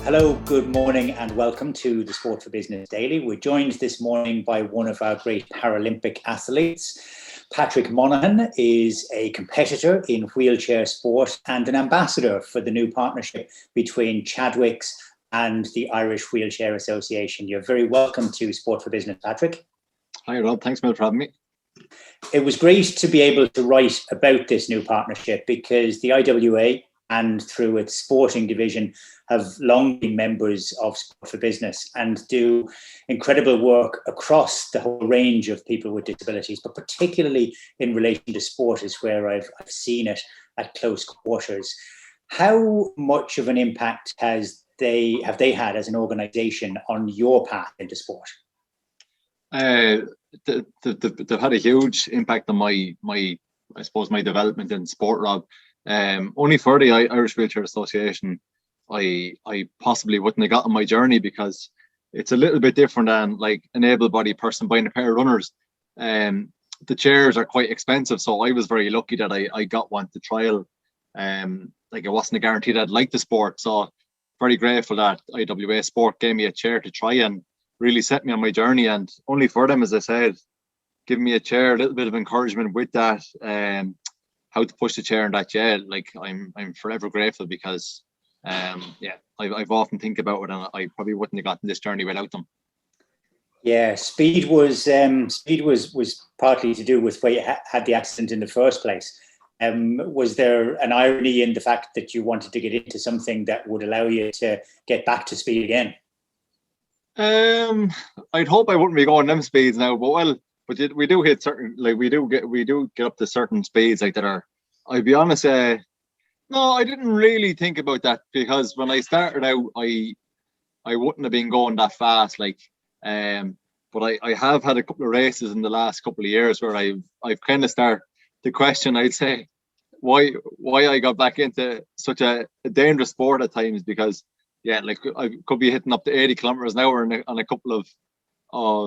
Hello, good morning and welcome to the Sport for Business Daily. We're joined this morning by one of our great Paralympic athletes. Patrick Monahan is a competitor in wheelchair sport and an ambassador for the new partnership between Chadwicks and the Irish Wheelchair Association. You're very welcome to Sport for Business, Patrick. Hi, Rob. Thanks for having me. It was great to be able to write about this new partnership because the IWA and through its sporting division have long been members of Sport for Business and do incredible work across the whole range of people with disabilities, but particularly in relation to sport is where I've seen it at close quarters. How much of an impact have they had as an organisation on your path into sport? They've had a huge impact on my development in sport, Rob. Only for the Irish Wheelchair Association, I possibly wouldn't have got on my journey because it's a little bit different than like an able-bodied person buying a pair of runners. The chairs are quite expensive, so I was very lucky that I got one to trial. Like it wasn't a guarantee that I'd like the sport, so very grateful that IWA Sport gave me a chair to try and really set me on my journey. And only for them, as I said, giving me a chair, a little bit of encouragement with that. How to push the chair and that, like I'm forever grateful because I've often think about it and I probably wouldn't have gotten this journey without them. Yeah, speed was partly to do with where you had the accident in the first place. Was there an irony in the fact that you wanted to get into something that would allow you to get back to speed again? I'd hope I wouldn't be going them speeds now, but we do hit certain, like we do get up to certain speeds like that are. I'll be honest, no, I didn't really think about that because when I started out, I wouldn't have been going that fast, like. But I have had a couple of races in the last couple of years where I've kind of started to question, I'd say, why I got back into such a dangerous sport at times because like I could be hitting up to 80 kilometers an hour on a couple of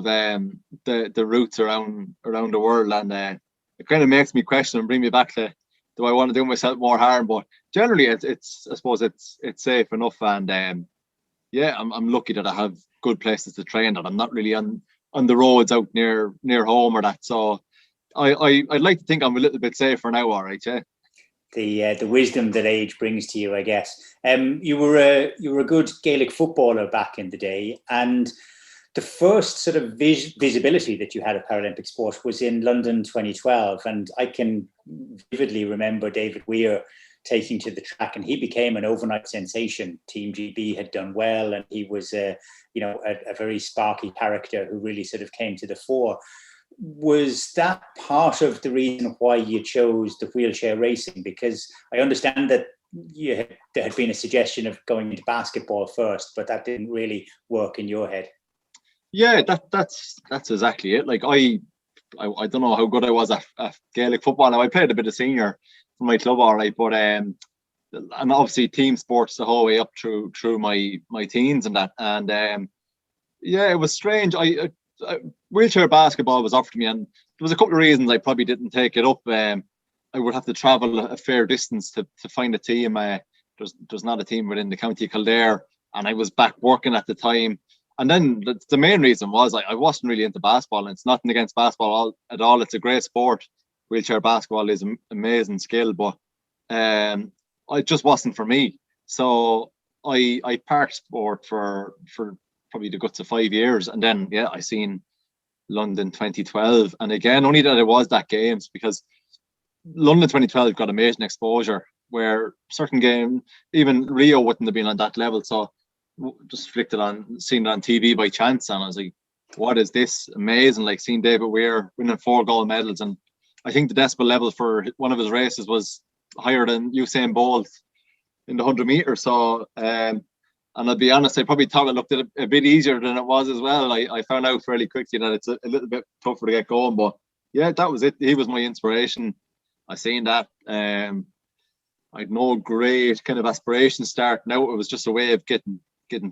the routes around the world, and it kind of makes me question and bring me back to, do I want to do myself more harm? But generally it's I suppose it's safe enough, and I'm lucky that I have good places to train, that I'm not really on the roads out near home or that, so I'd like to think I'm a little bit safer now, all right. The wisdom that age brings to you, I guess. You were a good Gaelic footballer back in the day, and the first sort of visibility that you had of Paralympic sport was in London 2012. And I can vividly remember David Weir taking to the track, and he became an overnight sensation. Team GB had done well, and he was a very sparky character who really sort of came to the fore. Was that part of the reason why you chose the wheelchair racing? Because I understand that there had been a suggestion of going into basketball first, but that didn't really work in your head. Yeah, that's exactly it. Like I don't know how good I was at Gaelic football. Now I played a bit of senior for my club, all right, but and obviously team sports the whole way up through my teens and that. And it was strange. I wheelchair basketball was offered to me, and there was a couple of reasons I probably didn't take it up. I would have to travel a fair distance to find a team. There's not a team within the county of Kildare, and I was back working at the time. And then the main reason was I wasn't really into basketball, and it's nothing against basketball at all. It's a great sport. Wheelchair basketball is an amazing skill, but it just wasn't for me. So I parked sport for probably the guts of 5 years, and then I seen London 2012, and again only that it was that games, because London 2012 got amazing exposure where certain game, even Rio wouldn't have been on that level. So just flicked it on, seen it on TV by chance, and I was like, what is this? Amazing. Like seeing David Weir winning 4 gold medals, and I think the decibel level for one of his races was higher than Usain Bolt in the 100 meters. So and I'll be honest, I probably thought it looked a bit easier than it was as well. I found out fairly quickly that it's a little bit tougher to get going, but that was it. He was my inspiration. I seen that. I'd no great kind of aspiration starting out. It was just a way of getting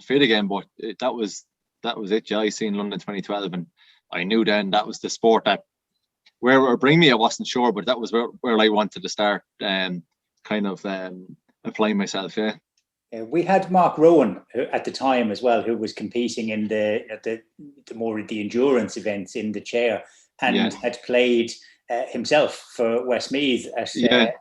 fit again, but that was it. I seen London 2012, and I knew then that was the sport that where it would bring me. I wasn't sure, but that was where I wanted to start kind of applying myself. We had Mark Rohan at the time as well, who was competing in the more the endurance events in the chair, and had played himself for Westmeath at GAA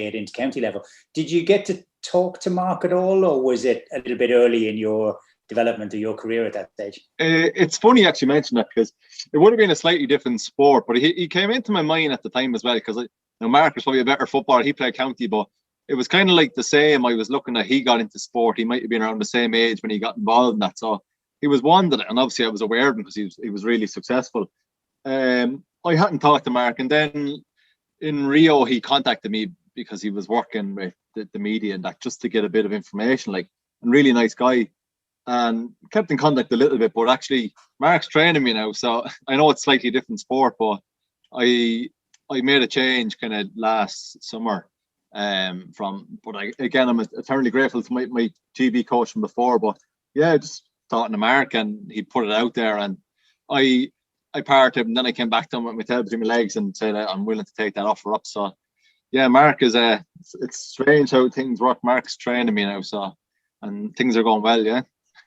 at intercounty level. Did you get to talk to Mark at all, or was it a little bit early in your development of your career at that stage? It's funny you actually mention that, because it would have been a slightly different sport, but he came into my mind at the time as well, because Mark was probably a better footballer. He played county, but it was kind of like the same. I was looking at, he got into sport. He might have been around the same age when he got involved in that. So he was one that, and obviously I was aware of him because he was really successful. I hadn't talked to Mark, and then in Rio he contacted me because he was working with the media and that, just to get a bit of information. Like, and really nice guy, and kept in contact a little bit. But actually, Mark's training me now, so I know it's slightly different sport, but I made a change kind of last summer. I'm eternally grateful to my GB coach from before. But yeah, just talking to Mark, and he put it out there, and I parted him, and then I came back to him with my tail between my legs and said I'm willing to take that offer up. So yeah, Mark is it's strange how things work. Mark's training me now, so, and things are going well. Yeah,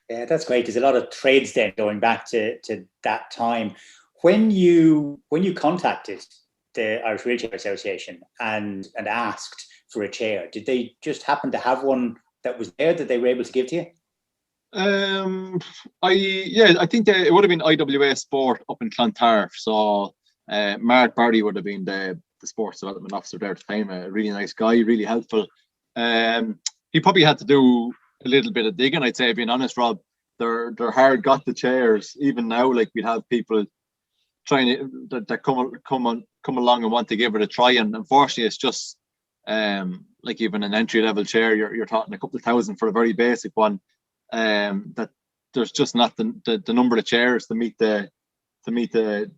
that's great. There's a lot of trades then going back to that time. When you contacted the Irish Wheelchair Association and asked for a chair, did they just happen to have one that was there that they were able to give to you? I think it would have been IWA Sport up in Clontarf. So Mark Barry would have been the sports development officer there at the time. A really nice guy, really helpful. He probably had to do a little bit of digging, I'd say, being honest, Rob. They're hard got the chairs. Even now, like, we'd have people trying that come along and want to give it a try, and unfortunately it's just like even an entry-level chair, you're talking a couple of thousand for a very basic one. That there's just not the number of chairs to meet the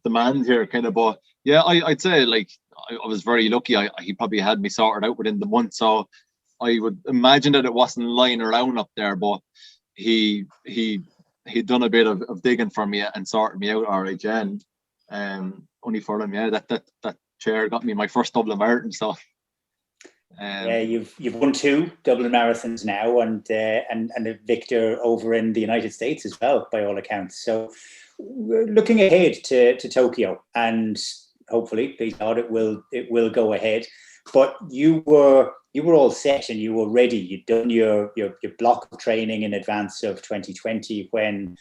demand here, kind of. But yeah, I'd say, like, I was very lucky. He probably had me sorted out within the month, so I would imagine that it wasn't lying around up there. But he'd done a bit of digging for me and sorted me out, all right, yeah. And only for him, yeah, that chair got me my first Dublin Marathon. So yeah, you've won 2 Dublin Marathons now, and a victor over in the United States as well, by all accounts. So looking ahead to Tokyo, and hopefully, please God, it will go ahead. But you were all set and you were ready. You'd done your block of training in advance of 2020 when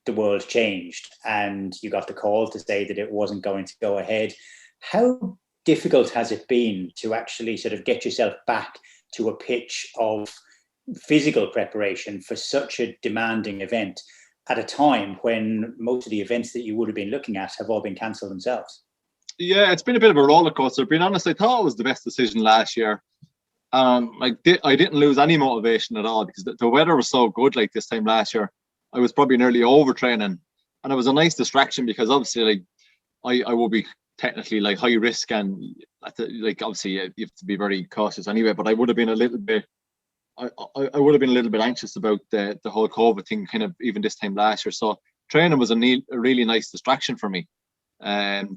the world changed, and you got the call to say that it wasn't going to go ahead. How difficult has it been to actually sort of get yourself back to a pitch of physical preparation for such a demanding event at a time when most of the events that you would have been looking at have all been cancelled themselves? Yeah, it's been a bit of a roller coaster. Being honest, I thought it was the best decision last year. I didn't lose any motivation at all, because the weather was so good. Like, this time last year, I was probably nearly overtraining, and it was a nice distraction, because obviously, like, I will be technically like high risk, and like, obviously you have to be very cautious anyway. But I would have been a little bit, I would have been a little bit anxious about the whole COVID thing, kind of, even this time last year. So training was a really nice distraction for me, and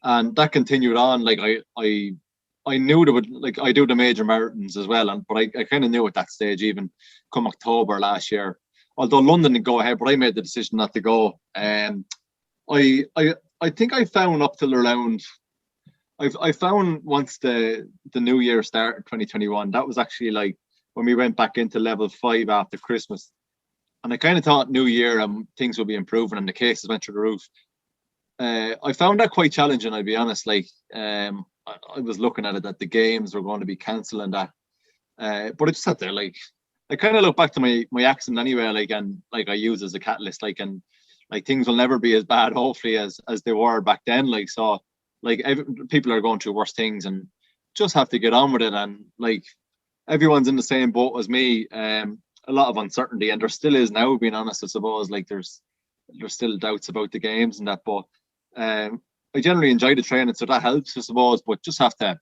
that continued on. Like, I knew there would, like, I do the major marathons as well, but I kind of knew at that stage, even come October last year, although London didn't go ahead, but I made the decision not to go. I think I found up till around, I found once the new year started, 2021, that was actually like when we went back into level 5 after Christmas, and I kind of thought new year things would be improving and the cases went through the roof. I found that quite challenging, I'll be honest. Like, I was looking at it that the games were going to be cancelled and that, but I just sat there, like, I kind of look back to my accent anyway, like, and like I use as a catalyst, like, and like things will never be as bad, hopefully, as they were back then. Like, so, like, people are going through worse things, and just have to get on with it. And like, everyone's in the same boat as me. A lot of uncertainty, and there still is now, being honest, I suppose. Like, there's still doubts about the games and that, but I generally enjoy the training, so that helps, I suppose. But just have to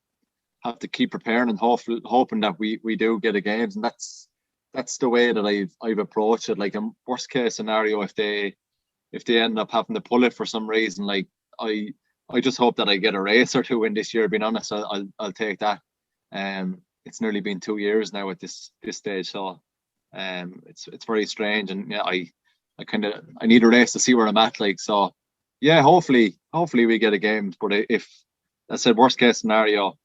keep preparing and hoping that we do get a games, and that's the way that I've approached it. Like, a worst case scenario, if they end up having to pull it for some reason, like, I just hope that I get a race or two in this year. Being honest, I'll take that. it's nearly been 2 years now at this stage. So it's very strange, and yeah, I need a race to see where I'm at. Like, so yeah, hopefully we get a Games. But if I said worst case scenario,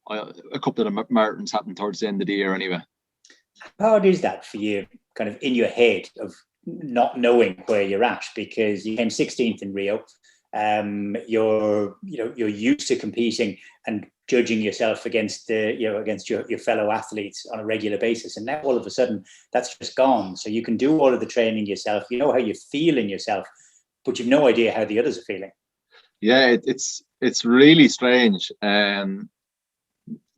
a couple of the marathons happen towards the end of the year anyway. How hard is that for you, kind of in your head, of not knowing where you're at? Because you came 16th in Rio. You're used to competing and judging yourself against your fellow athletes on a regular basis, and now all of a sudden that's just gone. So you can do all of the training yourself. You know how you feel in yourself, but you've no idea how the others are feeling. Yeah, it's really strange.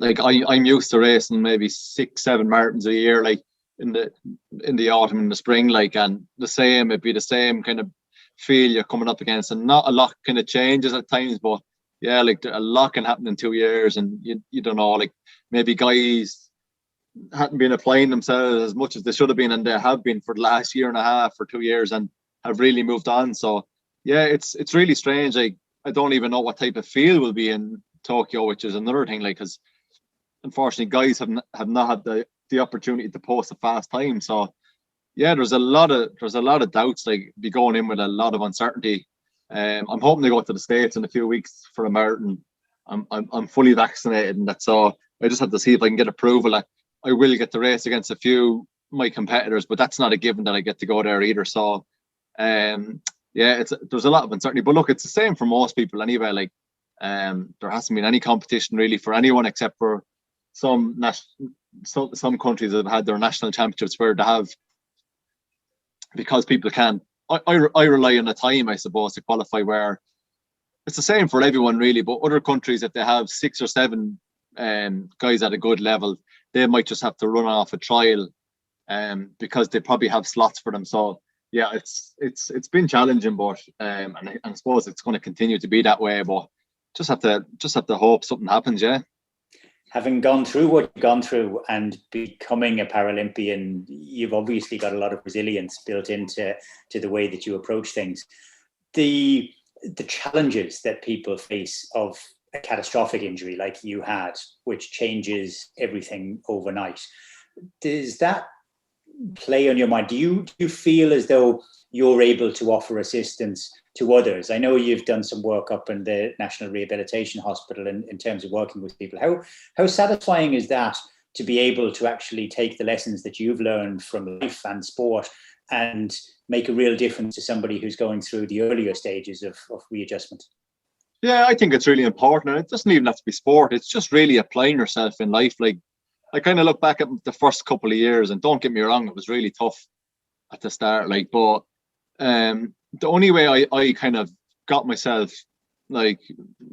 Like I'm used to racing maybe 6-7 marathons a year, like in the autumn and the spring, like, and it'd be the same kind of feel you're coming up against, and not a lot kind of changes at times, but yeah, like a lot can happen in 2 years, and you don't know, like maybe guys hadn't been applying themselves as much as they should have been, and they have been for the last year and a half or 2 years, and have really moved on. So yeah, it's really strange. Like, I don't even know what type of field will be in Tokyo, which is another thing, like, because unfortunately guys have not had the opportunity to post a fast time. So yeah, there's a lot of doubts, like, be going in with a lot of uncertainty. I'm hoping to go to the States in a few weeks for a marathon. I'm fully vaccinated, and that's all. I just have to see if I can get approval. I will get to race against a few of my competitors, but that's not a given that I get to go there either. So yeah, there's a lot of uncertainty. But look, it's the same for most people anyway. Like, there hasn't been any competition really for anyone except for some countries that have had their national championships where they have, because people can't. I rely on the time, I suppose, to qualify, where it's the same for everyone really. But other countries, if they have 6 or 7 guys at a good level, they might just have to run off a trial, because they probably have slots for them. So yeah, it's been challenging, but and I suppose it's going to continue to be that way. But just have to hope something happens. Yeah. Having gone through what you've gone through and becoming a Paralympian, you've obviously got a lot of resilience built into the way that you approach things. The challenges that people face of a catastrophic injury like you had, which changes everything overnight, does that play on your mind? Do you feel as though you're able to offer assistance to others? I know you've done some work up in the National Rehabilitation Hospital in terms of working with people. How satisfying is that, to be able to actually take the lessons that you've learned from life and sport and make a real difference to somebody who's going through the earlier stages of readjustment? Yeah, I think it's really important. And it doesn't even have to be sport. It's just really applying yourself in life. Like, I kind of look back at the first couple of years, and don't get me wrong, it was really tough at the start. Like, but the only way I kind of got myself like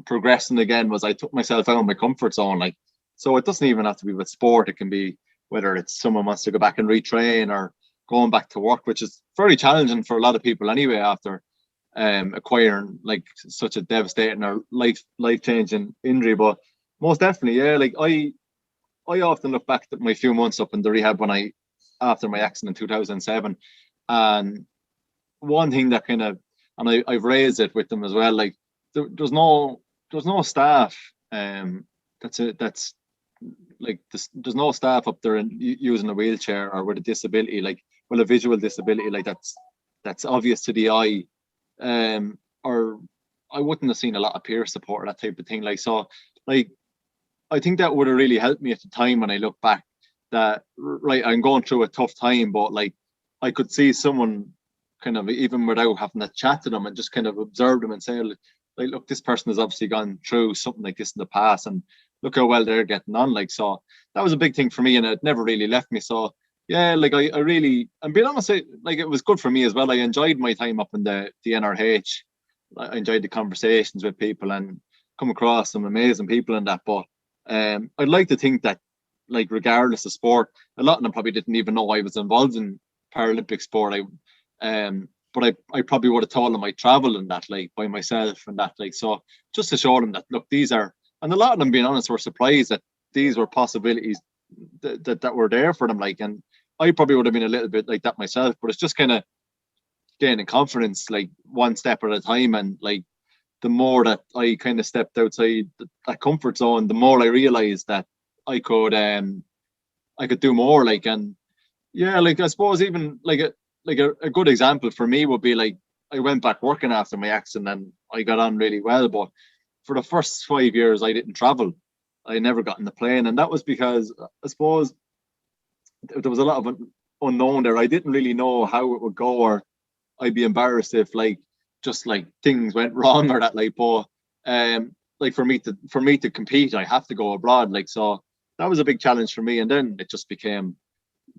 progressing again was I took myself out of my comfort zone. Like, so it doesn't even have to be with sport. It can be whether it's someone wants to go back and retrain, or going back to work, which is very challenging for a lot of people anyway after acquiring like such a devastating or life-changing injury. But most definitely, yeah, like I often look back at my few months up in the rehab after my accident in 2007, and one thing that kind of, and I've raised it with them as well, like there's no staff that's like there's no staff up there using a wheelchair or with a disability, like, well, a visual disability, like that's obvious to the eye, or I wouldn't have seen a lot of peer support or that type of thing. Like, so, like, I think that would have really helped me at the time when I look back, that right, I'm going through a tough time, but like I could see someone kind of, even without having to chat to them, and just kind of observe them and say, like, look, this person has obviously gone through something like this in the past, and look how well they're getting on. Like, so that was a big thing for me, and it never really left me. So yeah, like I really, and being honest, like, it was good for me as well. I enjoyed my time up in the NRH. I enjoyed the conversations with people and come across some amazing people in that. But I'd like to think that, like, regardless of sport, a lot of them probably didn't even know I was involved in Paralympic sport. But I probably would have told them I travel and that, like, by myself and that, like, so just to show them that, look, these are, and a lot of them, being honest, were surprised that these were possibilities that were there for them. Like, and I probably would have been a little bit like that myself, but it's just kind of gaining confidence, like, one step at a time. And like, the more that I kind of stepped outside that comfort zone, the more I realized that I could do more, like. And yeah, like, I suppose even like a good example for me would be like, I went back working after my accident and I got on really well, but for the first 5 years I didn't travel. I never got in the plane, and that was because I suppose there was a lot of unknown there. I didn't really know how it would go, or I'd be embarrassed if like just like things went wrong or that, like. But like for me to compete, I have to go abroad, like. So that was a big challenge for me, and then it just became,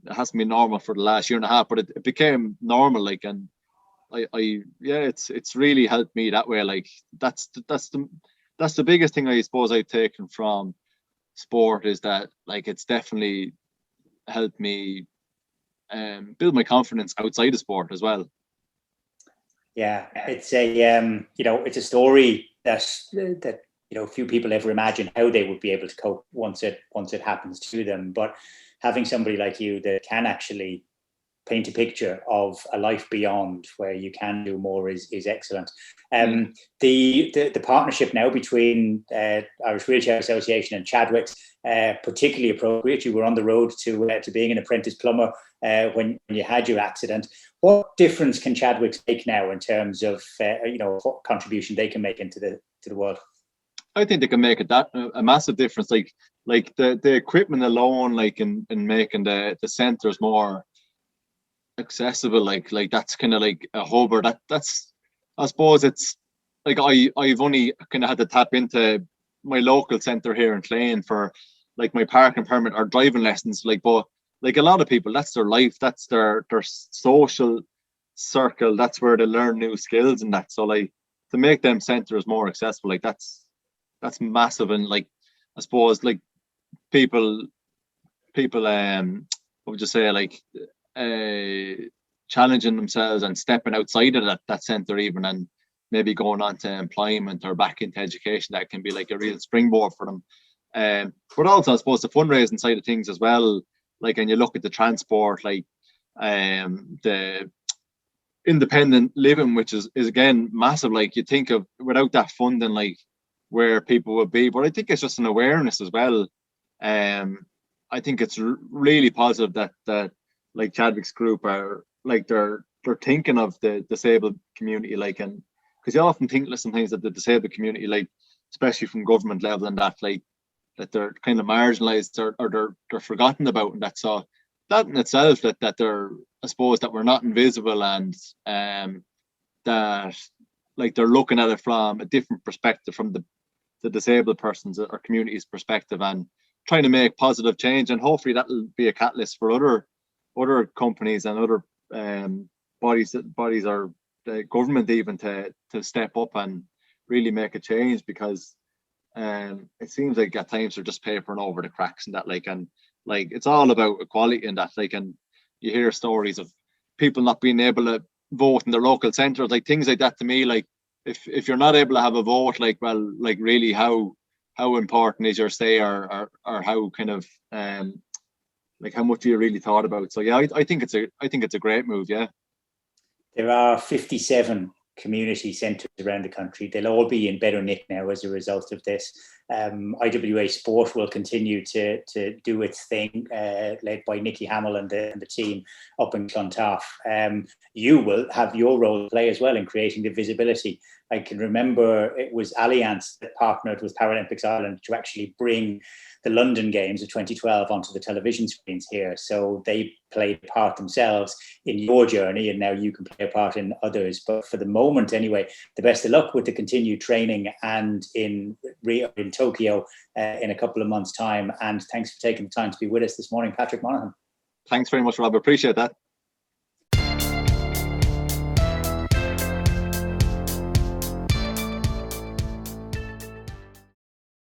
it hasn't been normal for the last year and a half, but it became normal, like. And yeah, it's really helped me that way, like. That's the biggest thing I suppose I've taken from sport, is that like it's definitely helped me build my confidence outside of sport as well. Yeah, it's a it's a story that few people ever imagine how they would be able to cope once it happens to them. But having somebody like you that can actually paint a picture of a life beyond where you can do more is excellent. The partnership now between Irish Wheelchair Association and Chadwicks, particularly appropriate. You were on the road to being an apprentice plumber when you had your accident. What difference can Chadwicks make now in terms of what contribution they can make into the world? I think they can make a massive difference. Like the equipment alone, like in making the centres more accessible, like that's kind of like a hub, or that's I suppose it's like I've only kind of had to tap into my local centre here in Clane for like my parking permit or driving lessons, like. But like a lot of people, that's their life, that's their social circle, that's where they learn new skills and that. So like to make them centres more accessible, like that's massive. And like I suppose like people what would you say, like challenging themselves and stepping outside of that centre even, and maybe going on to employment or back into education, that can be like a real springboard for them. But also I suppose the fundraising side of things as well, like. And you look at the transport, like the independent living, which is again massive. Like you think of, without that funding, like where people would be. But I think it's just an awareness as well. I think it's really positive that like Chadwick's group are like they're thinking of the disabled community, like. And because you often think sometimes that the disabled community, like especially from government level and that, like that they're kind of marginalized or they're forgotten about, and that. So that in itself, that they're, I suppose, that we're not invisible, and that like they're looking at it from a different perspective, from the disabled person's or community's perspective, and trying to make positive change. And hopefully that'll be a catalyst for other companies and other bodies or the government even to step up and really make a change, because it seems like at times they're just papering over the cracks and that, like. And like it's all about equality and that, like. And you hear stories of people not being able to vote in their local centres, like things like that. To me, like if you're not able to have a vote, like, well, like really how important is your say, or how kind of like how much you really thought about it. So yeah, I think it's a great move. Yeah, there are 57 community centres around the country. They'll all be in better nick now as a result of this. IWA Sport will continue to do its thing, led by Nicky Hamill and the team up in Clontarf. You will have your role to play as well in creating the visibility. I can remember it was Allianz that partnered with Paralympics Ireland to actually bring the London Games of 2012 onto the television screens here. So they played a part themselves in your journey, and now you can play a part in others. But for the moment, anyway, the best of luck with the continued training, and in Tokyo in a couple of months' time. And thanks for taking the time to be with us this morning, Patrick Monahan. Thanks very much, Rob. Appreciate that.